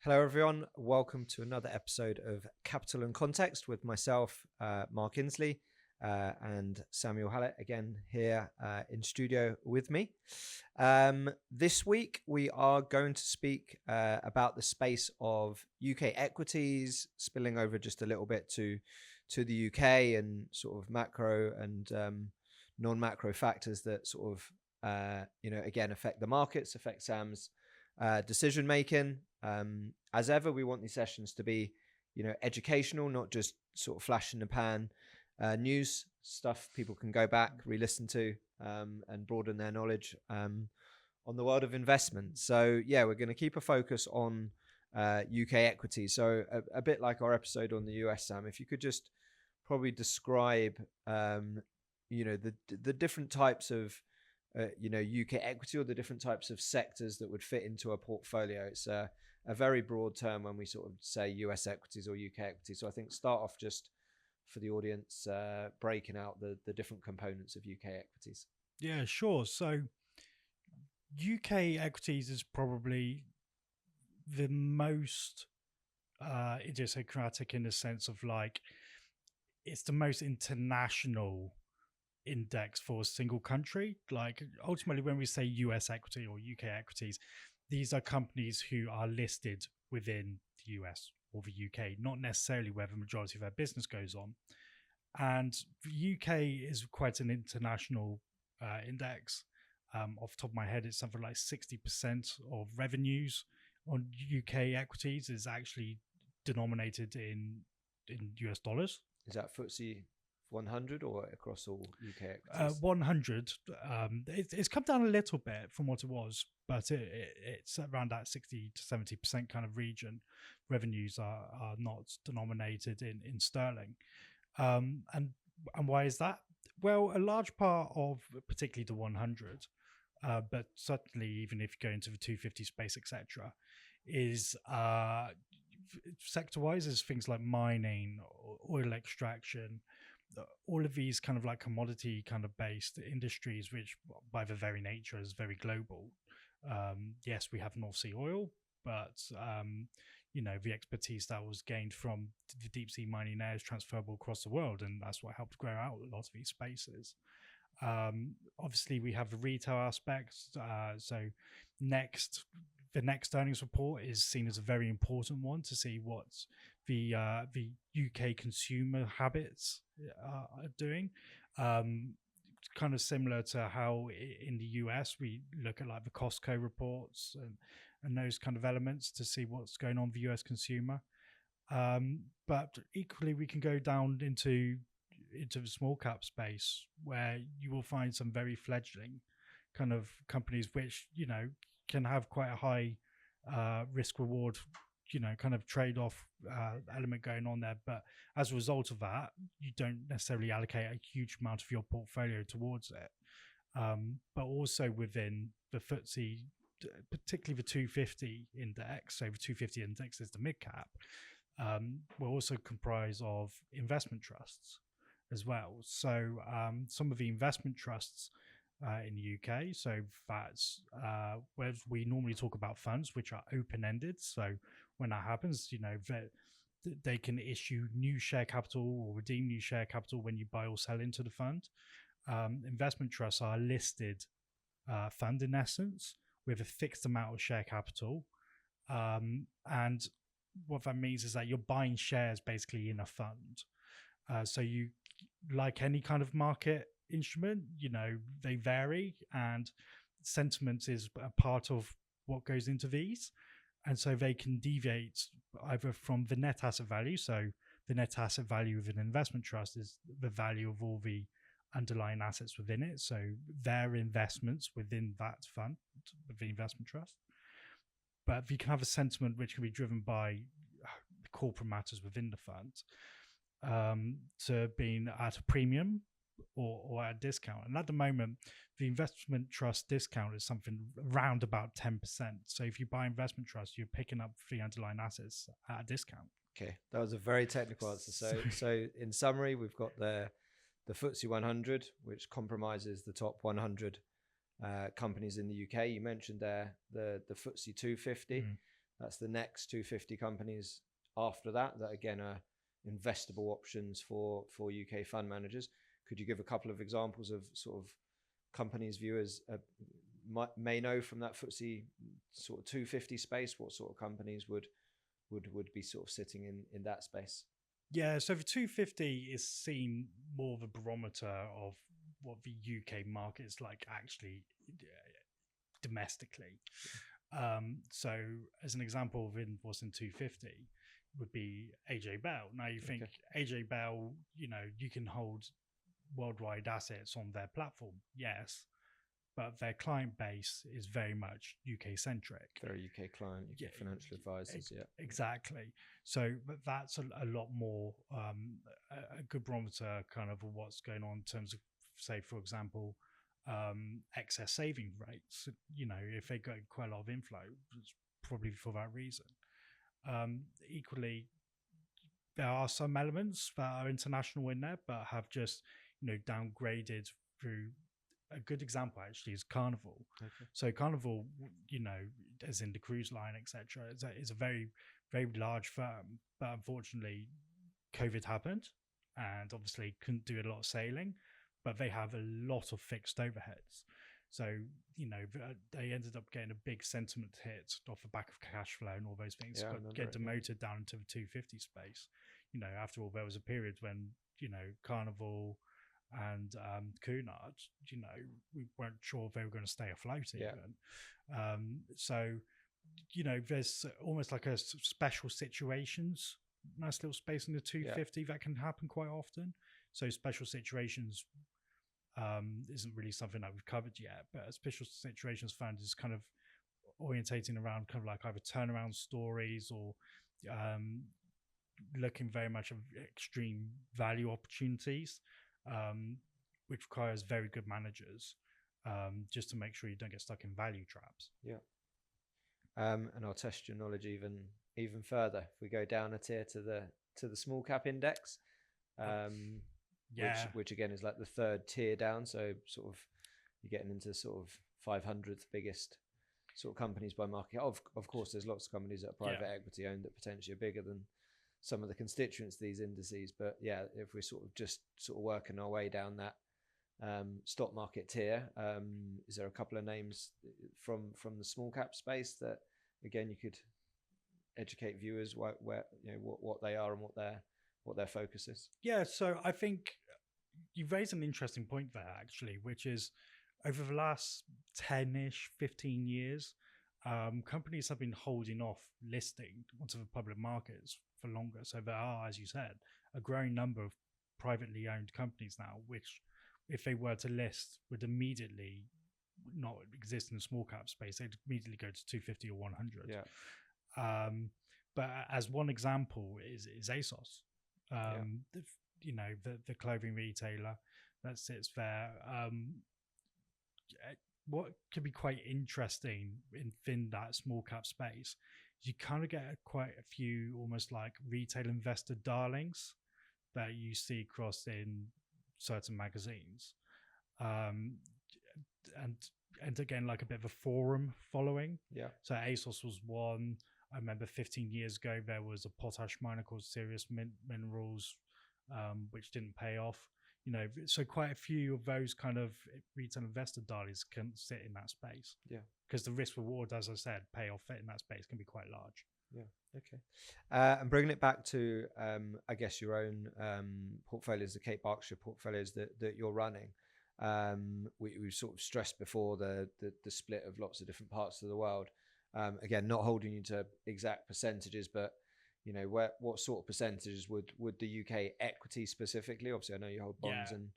Hello, everyone. Welcome to another episode of Capital and Context with myself, Mark Insley, and Samuel Hallett again here in studio with me. This week, we are going to speak about the space of UK equities, spilling over just a little bit to the UK and sort of macro and non-macro factors that sort of, again, affect the markets, affect Sam's decision making. As ever, we want these sessions to be, educational, not just sort of flash in the pan news stuff people can go back, re-listen to, and broaden their knowledge on the world of investment. So yeah, we're going to keep a focus on UK equities. So a bit like our episode on the US, Sam, if you could just probably describe, the different types of UK equity, or the different types of sectors that would fit into a portfolio. It's a very broad term when we sort of say US equities or UK equities. So I think start off just for the audience, breaking out the different components of UK equities. Yeah, sure. So UK equities is probably the most idiosyncratic in the sense of like it's the most international index for a single country. Like ultimately when we say US equity or UK equities, these are companies who are listed within the US or the UK, not necessarily where the majority of their business goes on. And the UK is quite an international index. Off the top of my head, it's something like 60% of revenues on UK equities is actually denominated in US dollars. Is that FTSE 100 or across all UK equities? 100. It's come down a little bit from what it was, but it's around that 60 to 70% kind of region. Revenues are not denominated in sterling. And why is that? Well, a large part of particularly the 100, but certainly even if you go into the 250 space, etc., is sector-wise is things like mining, oil extraction, all of these kind of like commodity kind of based industries, which by their very nature is very global. Yes, we have North Sea oil, but the expertise that was gained from the deep sea mining there is transferable across the world, and that's what helped grow out a lot of these spaces. Obviously, we have the retail aspects. So the next earnings report is seen as a very important one to see what the UK consumer habits are doing. Kind of similar to how in the US we look at like the Costco reports and those kind of elements to see what's going on with the US consumer. But equally, we can go down into the small cap space where you will find some very fledgling kind of companies which can have quite a high risk reward kind of trade-off element going on there, but as a result of that you don't necessarily allocate a huge amount of your portfolio towards it. But also within the FTSE, particularly the 250 index, so the 250 index is the mid-cap, will also comprise of investment trusts as well. So some of the investment trusts in the UK, so that's where we normally talk about funds which are open-ended. So when that happens, they can issue new share capital or redeem new share capital when you buy or sell into the fund. Investment trusts are a listed fund in essence with a fixed amount of share capital, and what that means is that you're buying shares basically in a fund. So you, like any kind of market instrument, they vary, and sentiment is a part of what goes into these, and so they can deviate either from the net asset value. So the net asset value of an investment trust is the value of all the underlying assets within it, so their investments within that fund, the investment trust. But you can have a sentiment which can be driven by corporate matters within the fund, to being at a premium or at a discount. And at the moment, the investment trust discount is something around about 10%. So if you buy investment trust, you're picking up the underlying assets at a discount. Okay, that was a very technical answer. So in summary, we've got the FTSE 100, which compromises the top 100 companies in the UK. You mentioned there the FTSE 250, That's the next 250 companies after that again are investable options for UK fund managers. Could you give a couple of examples of sort of companies viewers may know from that FTSE sort of 250 space? What sort of companies would be sort of sitting in that space? Yeah, so the 250 is seen more of a barometer of what the UK market is like actually domestically. So as an example of what's in 250 would be AJ Bell. Now you think AJ Bell, you can hold worldwide assets on their platform, yes, but their client base is very much UK centric. Very UK client, UK financial advisors, exactly. So but that's a lot more a good barometer kind of what's going on in terms of, say, for example, excess saving rates. If they got quite a lot of inflow, it's probably for that reason. Equally, there are some elements that are international in there, but have just downgraded through. A good example actually is Carnival. So Carnival, as in the cruise line, etc., is a very, very large firm, but unfortunately, COVID happened, and obviously couldn't do a lot of sailing. But they have a lot of fixed overheads. So, they ended up getting a big sentiment hit off the back of cash flow and all those things. Get demoted down into the 250 space. After all, there was a period when, Carnival and Cunard, we weren't sure if they were going to stay afloat even. So, there's almost like a special situations, nice little space in the 250 that can happen quite often. So special situations isn't really something that we've covered yet, but a special situations fund is kind of orientating around kind of like either turnaround stories or looking very much at extreme value opportunities, which requires very good managers, just to make sure you don't get stuck in value traps. And I'll test your knowledge even further. If we go down a tier to the small cap index, which again is like the third tier down. So sort of you're getting into sort of 500th biggest sort of companies by market. Of course, there's lots of companies that are private equity owned that potentially are bigger than some of the constituents of these indices. But yeah, if we're sort of working our way down that stock market tier, is there a couple of names from the small cap space that again you could educate viewers what they are and what their focus is? Yeah, so I think you've raised an interesting point there actually, which is over the last 10-ish, 15 years, companies have been holding off listing onto the public markets for longer. So there are, as you said, a growing number of privately owned companies now, which if they were to list would immediately not exist in the small cap space. They'd immediately go to 250 or 100. But as one example is ASOS, the clothing retailer that sits there. What could be quite interesting in that small cap space is you kind of get quite a few almost like retail investor darlings that you see across in certain magazines, and again like a bit of a forum following. So ASOS was one. I remember 15 years ago there was a potash miner called Serious Minerals, which didn't pay off. So quite a few of those kind of retail investor darlings can sit in that space. Because the risk reward, as I said, payoff in that space can be quite large. And bringing it back to, I guess, your own portfolios, the Cape Berkshire portfolios that you're running. We've sort of stressed before the split of lots of different parts of the world. Again, not holding you to exact percentages, but what sort of percentages would the UK equity specifically? Obviously, I know you hold bonds, and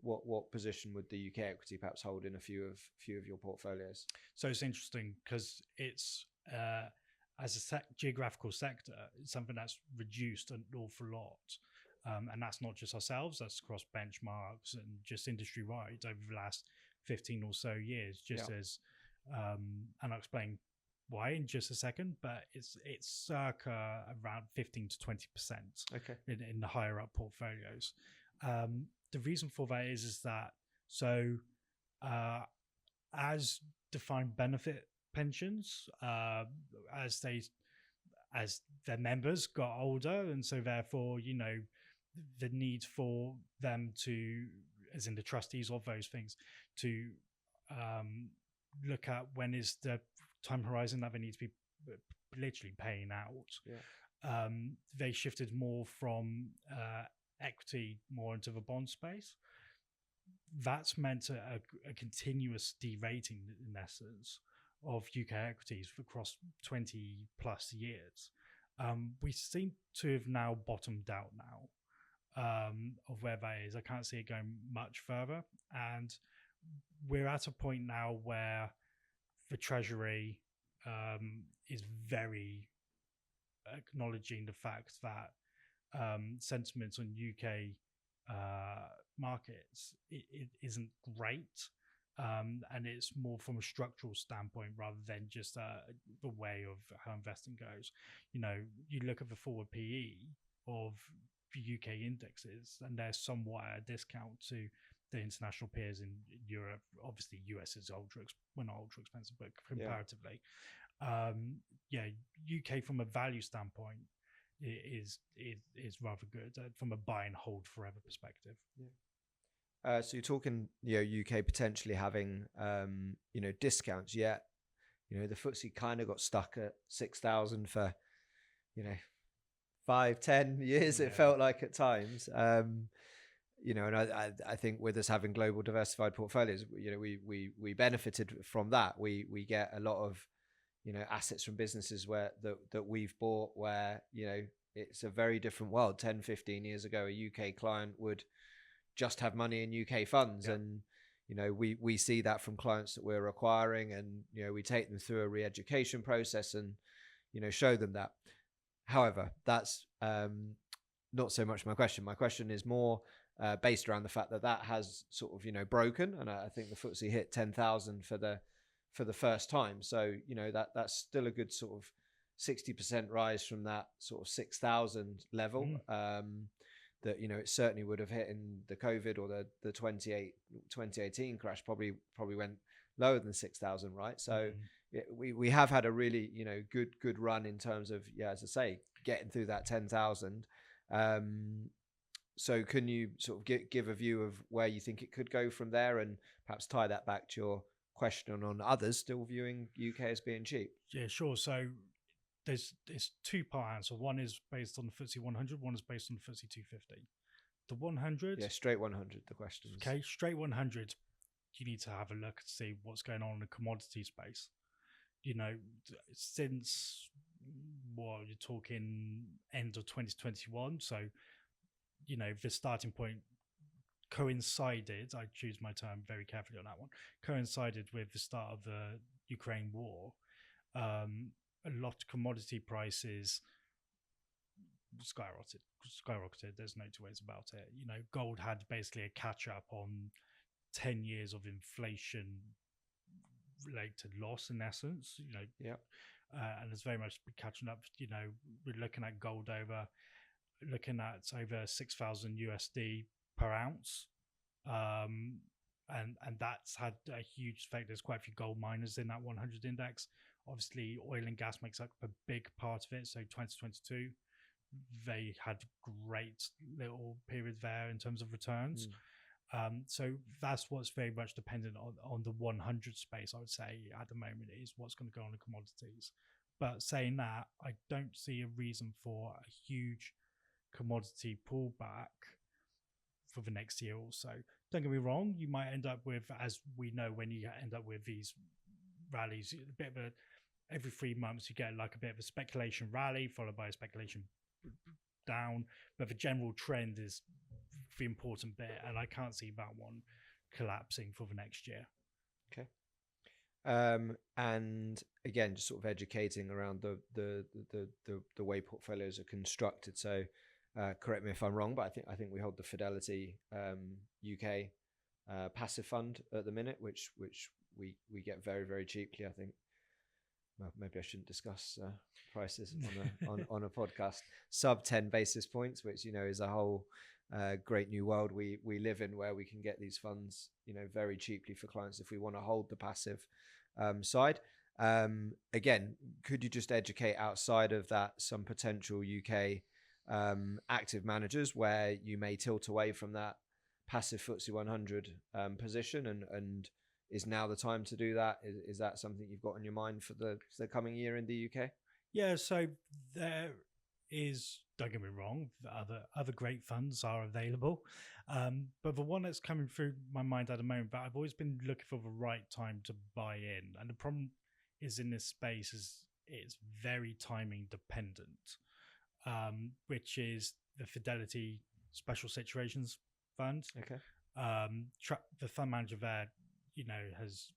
what position would the UK equity perhaps hold in a few of your portfolios? So it's interesting because it's as a geographical sector, it's something that's reduced an awful lot, and that's not just ourselves; that's across benchmarks and just industry wide over the last 15 or so years. As and I'll explain why in just a second, but it's circa around 15 to 20% in the higher up portfolios. The reason for that is that as defined benefit pensions as their members got older, and so therefore, the need for them to, as in the trustees of those things, to look at when is the time horizon that they need to be literally paying out. Yeah. They shifted more from equity more into the bond space. That's meant a continuous derating, in essence, of UK equities across 20 plus years. We seem to have now bottomed out of where that is. I can't see it going much further. And we're at a point now where the Treasury is very acknowledging the fact that sentiments on UK markets it isn't great, and it's more from a structural standpoint rather than just the way of how investing goes. You look at the forward PE of the UK indexes, and they're somewhat at a discount to the international peers in Europe. Obviously, US is not ultra expensive, but comparatively, UK from a value standpoint is rather good from a buy and hold forever perspective. Yeah. So you're talking, UK potentially having, discounts. Yet, the FTSE kind of got stuck at 6,000 for, 5-10 years. It felt like at times. And I think with us having global diversified portfolios, we benefited from that. We get a lot of, assets from businesses that we've bought where, it's a very different world. 10-15 years ago, a UK client would just have money in UK funds. Yeah. And, we see that from clients that we're acquiring, and, we take them through a re-education process and, show them that. However, that's not so much my question. My question is more based around the fact that has sort of, broken. And I think the FTSE hit 10,000 for the first time. So, that's still a good sort of 60% rise from that sort of 6,000 level. That, it certainly would have hit in the COVID or the 2018 crash, probably went lower than 6,000, right? So we have had a really, good run in terms of, as I say, getting through that 10,000. So can you sort of give a view of where you think it could go from there, and perhaps tie that back to your question on others still viewing UK as being cheap? Yeah, sure. So there's two-part answer. One is based on the FTSE 100. One is based on the FTSE 250. The 100. Yeah, straight 100. The questions. Okay, straight 100. You need to have a look and see what's going on in the commodity space. Since you're talking end of 2021. So, the starting point coincided. I choose my term very carefully on that one. Coincided with the start of the Ukraine war. A lot of commodity prices skyrocketed. There's no two ways about it. Gold had basically a catch up on 10 years of inflation related loss, in essence. And it's very much catching up. We're looking at gold looking at over 6,000 USD per ounce. And that's had a huge effect. There's quite a few gold miners in that 100 index. Obviously, oil and gas makes up a big part of it. So 2022, they had great little period there in terms of returns. So that's what's very much dependent on the 100 space, I would say, at the moment, is what's going to go on the commodities. But saying that, I don't see a reason for a huge commodity pullback for the next year or so. Don't get me wrong, you might end up with, as we know, when you end up with these rallies, a bit of every 3 months you get like a bit of a speculation rally followed by a speculation down, but the general trend is the important bit, and I can't see that one collapsing for the next year. Okay. And again, just sort of educating around the way portfolios are constructed. So correct me if I'm wrong, but I think we hold the Fidelity UK passive fund at the minute, which we get very, very cheaply. I think, well, maybe I shouldn't discuss prices on a podcast. Sub 10 basis points, which is a whole great new world we live in, where we can get these funds very cheaply for clients if we want to hold the passive side. Again, could you just educate outside of that some potential UK active managers where you may tilt away from that passive FTSE 100 position, and is now the time to do that? Is that something you've got in your mind for the coming year in the UK? Yeah, so there is, don't get me wrong, other great funds are available, but the one that's coming through my mind at the moment, but I've always been looking for the right time to buy in, and the problem is in this space is it's very timing dependent, which is the Fidelity Special Situations Fund. Okay. The fund manager there, has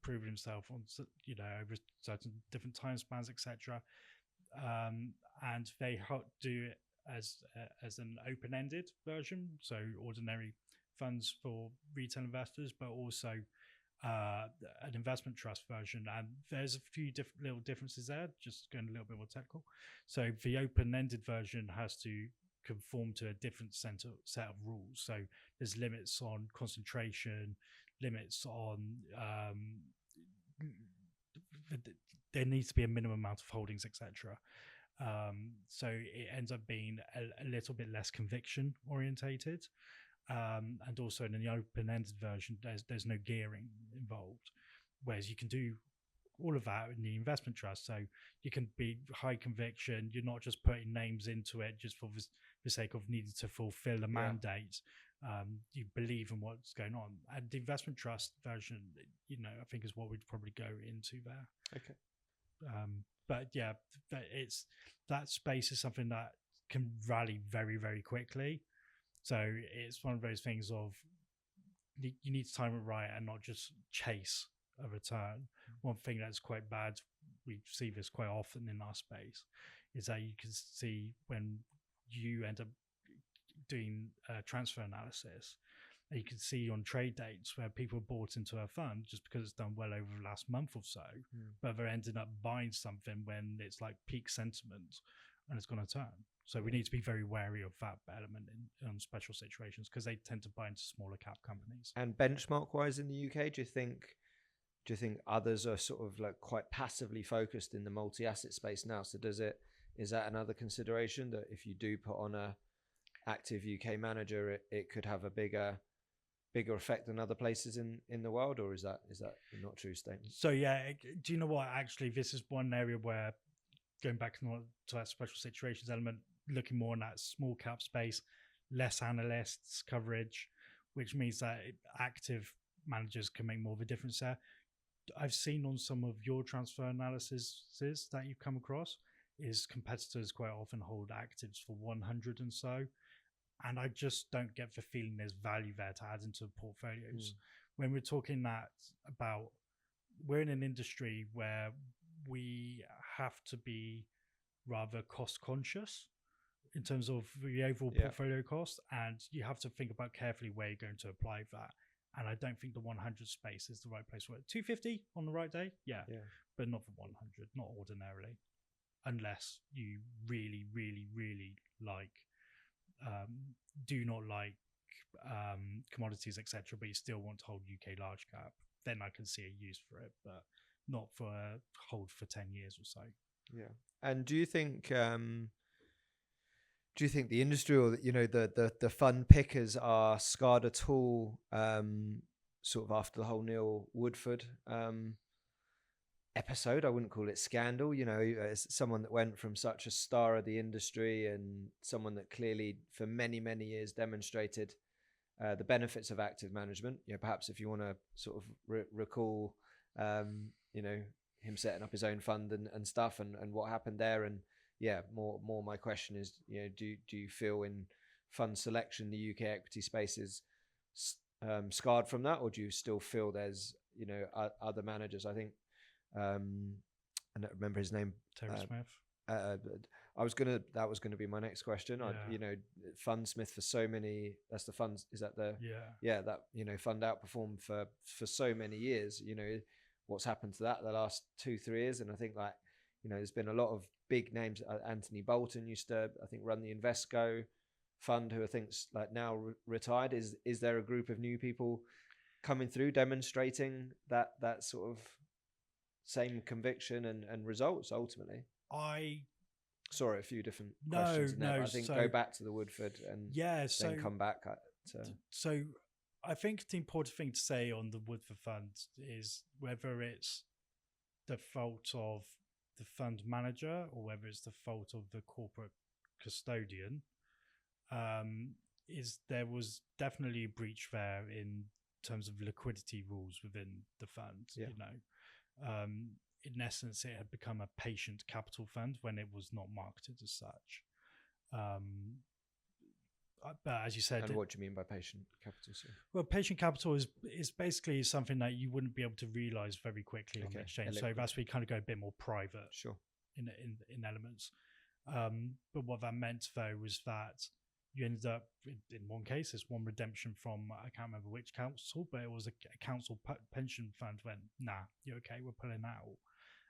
proven himself on, over certain different time spans, etc. And they do it as an open-ended version, so ordinary funds for retail investors, but also an investment trust version. And there's a few little differences there, just going a little bit more technical. So the open-ended version has to conform to a different set of rules. So there's limits on concentration, limits on there needs to be a minimum amount of holdings, etc. So it ends up being a little bit less conviction orientated, and also in the open-ended version, there's no gearing involved, whereas you can do all of that in the investment trust. So you can be high conviction. You're not just putting names into it just for the sake of needing to fulfill a mandate. You believe in what's going on. And the investment trust version, I think is what we'd probably go into there. Okay. But yeah, that space is something that can rally very, very quickly. So it's one of those things of you need to time it right and not just chase a return. One thing that's quite bad, we see this quite often in our space, is that you can see when you end up doing transfer analysis, you can see on trade dates where people bought into a fund just because it's done well over the last month or so, but they're ending up buying something when it's like peak sentiment and it's going to turn. So we need to be very wary of that element in special situations, because they tend to buy into smaller cap companies. And benchmark wise in the UK, do you think others are sort of like quite passively focused in the multi-asset space now? So is that another consideration, that if you do put on a active UK manager, it could have a bigger effect than other places in the world, or is that not true statement? So yeah, do you know what? Actually, this is one area where, going back to that special situations element, looking more in that small cap space, less analysts coverage, which means that active managers can make more of a difference there. I've seen on some of your transfer analyses that you've come across is competitors quite often hold actives for 100 and so. And I just don't get the feeling there's value there to add into portfolios. When we're talking about, we're in an industry where we have to be rather cost conscious in terms of the overall portfolio cost, and you have to think about carefully where you're going to apply that. And I don't think the 100 space is the right place for it. 250 on the right day, but not for 100, not ordinarily, unless you really, really, really do not like commodities, etc., but you still want to hold UK large cap. Then I can see a use for it, but not for a hold for 10 years or so. Yeah. And do you think the industry, or the fund pickers, are scarred at all, sort of after the whole Neil Woodford episode? I wouldn't call it scandal. As someone that went from such a star of the industry and someone that clearly for many, many years demonstrated the benefits of active management. Perhaps if you want to sort of recall, him setting up his own fund and stuff, and what happened there. And more my question is, do you feel in fund selection the UK equity space is scarred from that, or do you still feel there's other managers? I think I don't remember his name. Terry Smith. That was gonna be my next question. Fundsmith for so many. That's the funds. Is that the that fund outperformed for so many years. What's happened to that the last 2-3 years? And I think there's been a lot of big names. Anthony Bolton used to, I think, run the Invesco fund, who I think's now retired. Is there a group of new people coming through demonstrating that sort of same conviction and results ultimately? Sorry, a few different questions in there, but I think go back to the Woodford and then come back to... So I think the important thing to say on the Woodford fund is whether it's the fault of the fund manager or whether it's the fault of the corporate custodian, is there was definitely a breach there in terms of liquidity rules within the fund. You know, in essence, it had become a patient capital fund when it was not marketed as such. But as you said, and what do you mean by patient capital? Well, patient capital is basically something that you wouldn't be able to realize very quickly on the exchange. So that's where you kind of go a bit more private, in elements. But what that meant though was that you ended up in one case, there's one redemption from, I can't remember which council, but it was a council pension fund went, nah, you're okay, we're pulling out,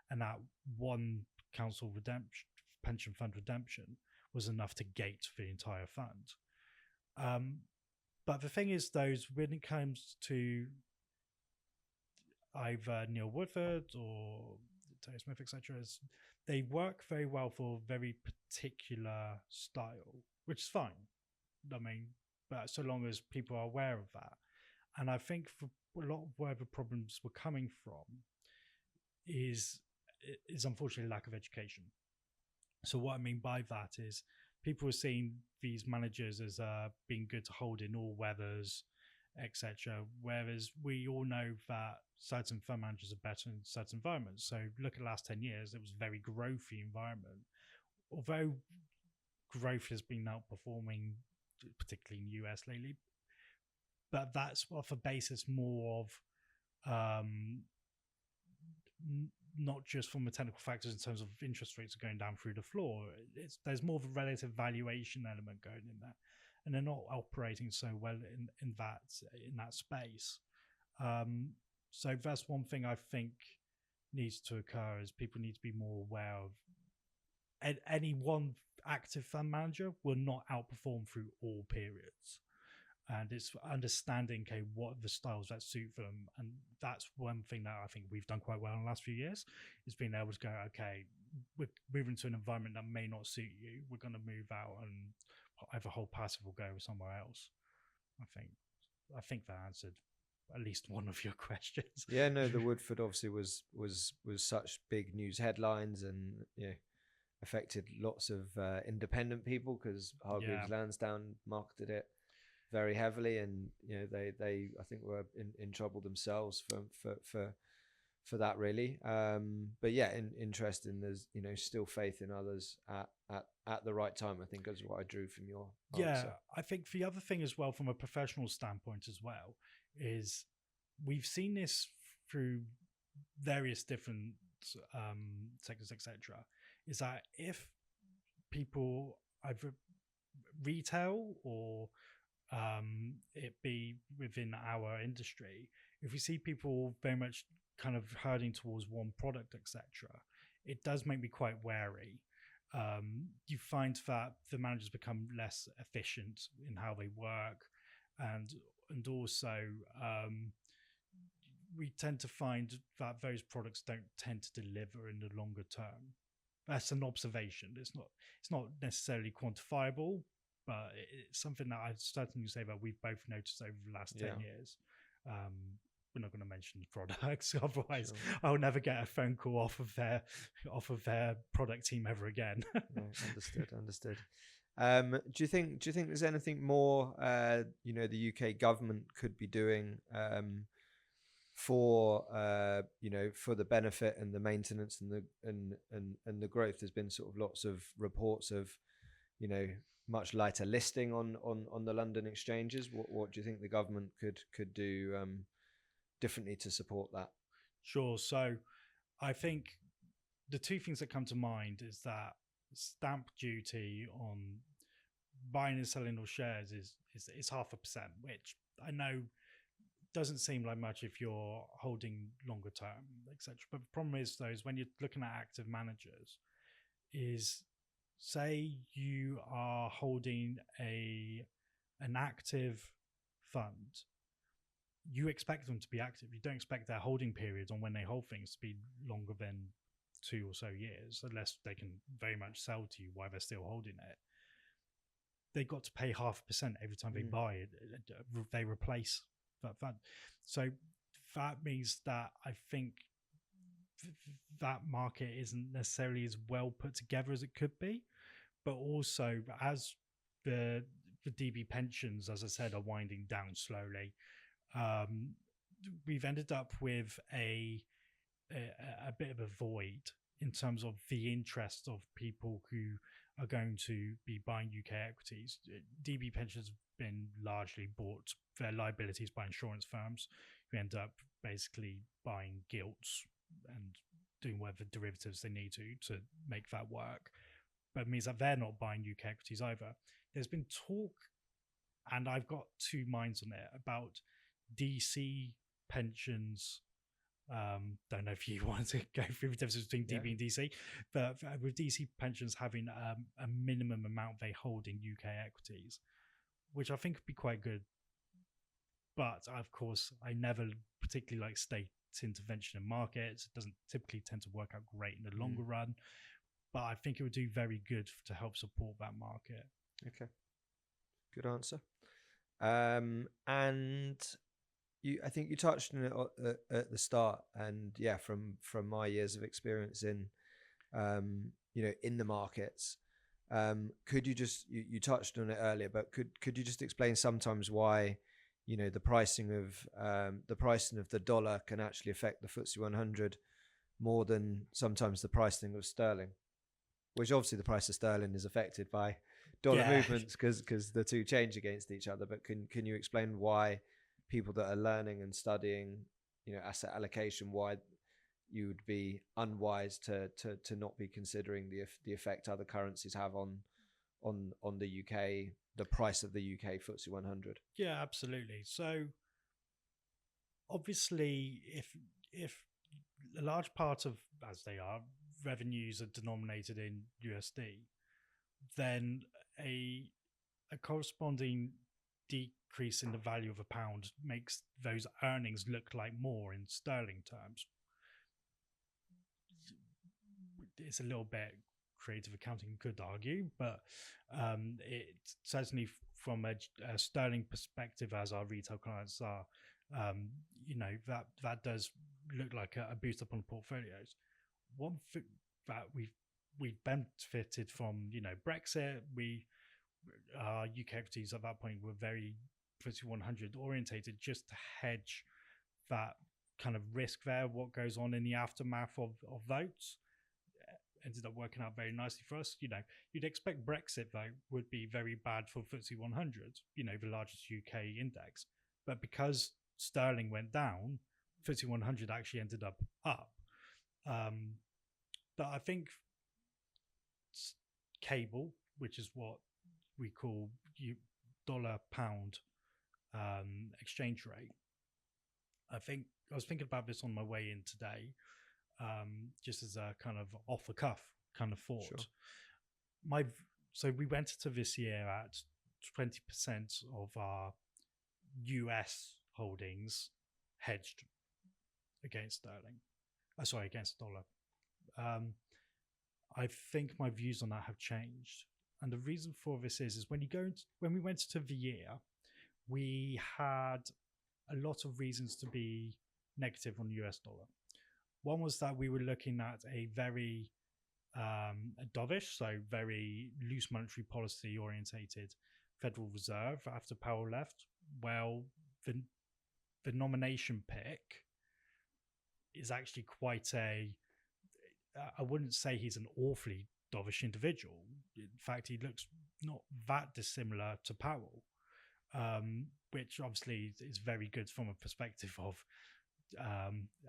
and that one council redemption, pension fund redemption, was enough to gate the entire fund. But the thing is, when it comes to either Neil Woodford or Terry Smith, etc., they work very well for a very particular style, which is fine. I mean, but so long as people are aware of that. And I think for a lot of where the problems were coming from is unfortunately lack of education. So what I mean by that is people are seeing these managers as being good to hold in all weathers, etc. Whereas we all know that certain fund managers are better in certain environments. So look at the last 10 years, it was a very growthy environment. Although growth has been outperforming, particularly in the US lately, but that's off a basis more of not just from the technical factors in terms of interest rates are going down through the floor. There's more of a relative valuation element going in there, and they're not operating so well in that space. So that's one thing I think needs to occur, is people need to be more aware of any one active fund manager will not outperform through all periods. And it's understanding, okay, what are the styles that suit them. And that's one thing that I think we've done quite well in the last few years, is being able to go, okay, we're moving to an environment that may not suit you. We're going to move out and either hold passive or go somewhere else. I think that answered at least one of your questions. Yeah, no, the Woodford obviously was such big news headlines, and affected lots of independent people, because Hargreaves Lansdown marketed it very heavily, and they I think were in trouble themselves for that, really. But interesting. There's still faith in others at the right time, I think, is what I drew from your answer. I think the other thing as well, from a professional standpoint as well, is we've seen this through various different sectors, etc., is that if people either retail or it be within our industry, if we see people very much kind of herding towards one product, etc., it does make me quite wary. You find that the managers become less efficient in how they work, and also we tend to find that those products don't tend to deliver in the longer term. That's an observation. It's not necessarily quantifiable, but it's something that I'd certainly say that we've both noticed over the last 10 years. We're not going to mention products, otherwise I'll never get a phone call off of their product team ever again. Understood. Do you think there's anything more the UK government could be doing for the benefit and the maintenance and the growth? There's been sort of lots of reports of much lighter listing on the London exchanges. What do you think the government could do differently to support that? Sure. So I think the two things that come to mind is that stamp duty on buying and selling of shares is 0.5%, which I know doesn't seem like much if you're holding longer term, etc. But the problem is, though, is when you're looking at active managers, is say you are holding an active fund, you expect them to be active. You don't expect their holding periods on when they hold things to be longer than 2 or so years, unless they can very much sell to you while they're still holding it. They got to pay 0.5% every time they buy it. They replace that. So that means that I think that market isn't necessarily as well put together as it could be, but also as the DB pensions, as I said, are winding down slowly. We've ended up with a bit of a void in terms of the interest of people who are going to be buying UK equities. DB pensions have been largely bought their liabilities by insurance firms who end up basically buying gilts and doing whatever derivatives they need to make that work. But it means that they're not buying UK equities either. There's been talk, and I've got two minds on it, about DC pensions. Don't know if you want to go through the difference between DB and DC, but with DC pensions having a minimum amount they hold in UK equities, which I think would be quite good. But of course, I never particularly like state intervention in markets. It doesn't typically tend to work out great in the longer run, but I think it would do very good to help support that market. Okay, good answer. And I think you touched on it at the start, and from my years of experience in, in the markets, could you just you touched on it earlier, but could you just explain sometimes why, the pricing of the dollar can actually affect the FTSE 100 more than sometimes the pricing of sterling, which obviously the price of sterling is affected by dollar movements because the two change against each other. But can you explain why people that are learning and studying, asset allocation, why you would be unwise to not be considering the effect other currencies have on the UK, the price of the UK FTSE 100? Yeah, absolutely. So obviously, if a large part of, as they are, revenues are denominated in USD, then a corresponding decrease in the value of a pound makes those earnings look like more in sterling terms. It's a little bit creative accounting, could argue, but it certainly from a sterling perspective, as our retail clients are, that does look like a boost up on portfolios. One thing that we've benefited from, Brexit, our UK equities at that point were very FTSE 100 orientated, just to hedge that kind of risk there, what goes on in the aftermath of votes. Ended up working out very nicely for us. You'd expect Brexit though would be very bad for FTSE 100, the largest UK index, but because sterling went down, FTSE 100 actually ended up. But I think cable, which is what we call dollar pound exchange rate. I was thinking about this on my way in today, just as a kind of off the cuff kind of thought. Sure. So we went into this year at 20% of our US holdings hedged against sterling. Against dollar. I think my views on that have changed. And the reason for this is when we went into the year, we had a lot of reasons to be negative on the US dollar. One was that we were looking at a very dovish, so very loose monetary policy orientated Federal Reserve after Powell left. Well, the nomination pick is actually quite I wouldn't say he's an awfully dovish individual. In fact, he looks not that dissimilar to Powell, which obviously is very good from a perspective of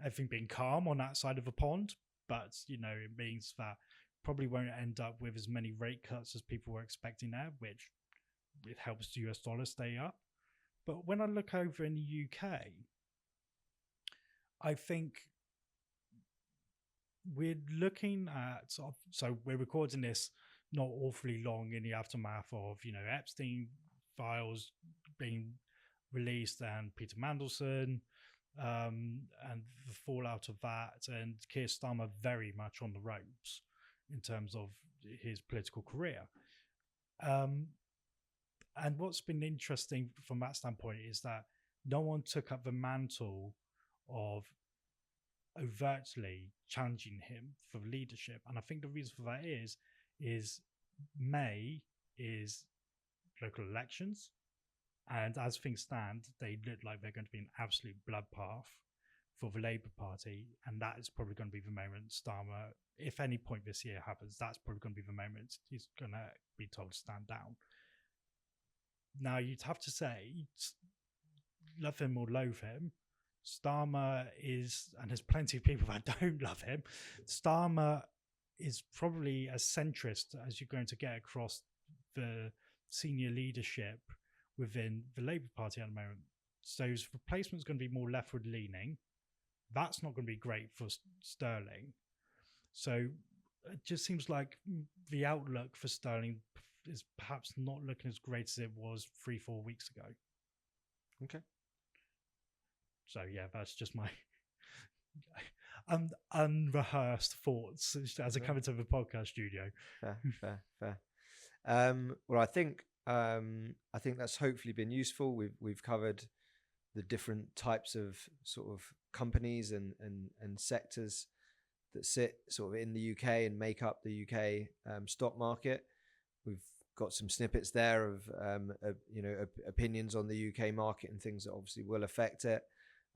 everything being calm on that side of the pond. But, it means that probably won't end up with as many rate cuts as people were expecting there, which it helps the US dollar stay up. But when I look over in the UK, I think we're looking at, so we're recording this not awfully long in the aftermath of, Epstein files being released, and Peter Mandelson, and the fallout of that, and Keir Starmer very much on the ropes in terms of his political career. And what's been interesting from that standpoint is that no one took up the mantle of overtly challenging him for leadership. And I think the reason for that is May is local elections. And as things stand, they look like they're going to be an absolute bloodbath for the Labour Party. And that is probably going to be the moment Starmer, if any point this year happens, that's probably going to be the moment he's going to be told to stand down. Now, you'd have to say, love him or loathe him, Starmer is, and there's plenty of people that don't love him, Starmer is probably as centrist as you're going to get across the senior leadership within the Labour Party at the moment. So his replacement is going to be more leftward leaning. That's not going to be great for Sterling. So it just seems like the outlook for Sterling is perhaps not looking as great as it was 3-4 weeks ago. Okay. So yeah, that's just my unrehearsed thoughts as I come into the podcast studio. Fair. Well, I think that's hopefully been useful. We've covered the different types of sort of companies and sectors that sit sort of in the UK and make up the UK stock market. We've got some snippets there of opinions on the UK market and things that obviously will affect it.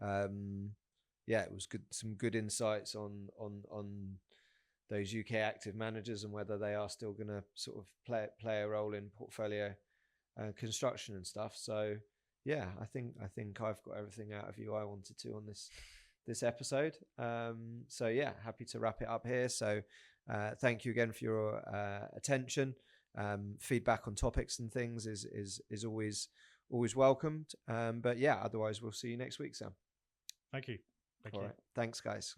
It was good, some good insights on those UK active managers and whether they are still going to sort of play a role in portfolio construction and stuff. So yeah, I think I've got everything out of you I wanted to on this episode. So yeah, happy to wrap it up here. So thank you again for your attention. Feedback on topics and things is always welcomed. But yeah, otherwise we'll see you next week, Sam. Thank you. All right. Thanks, guys.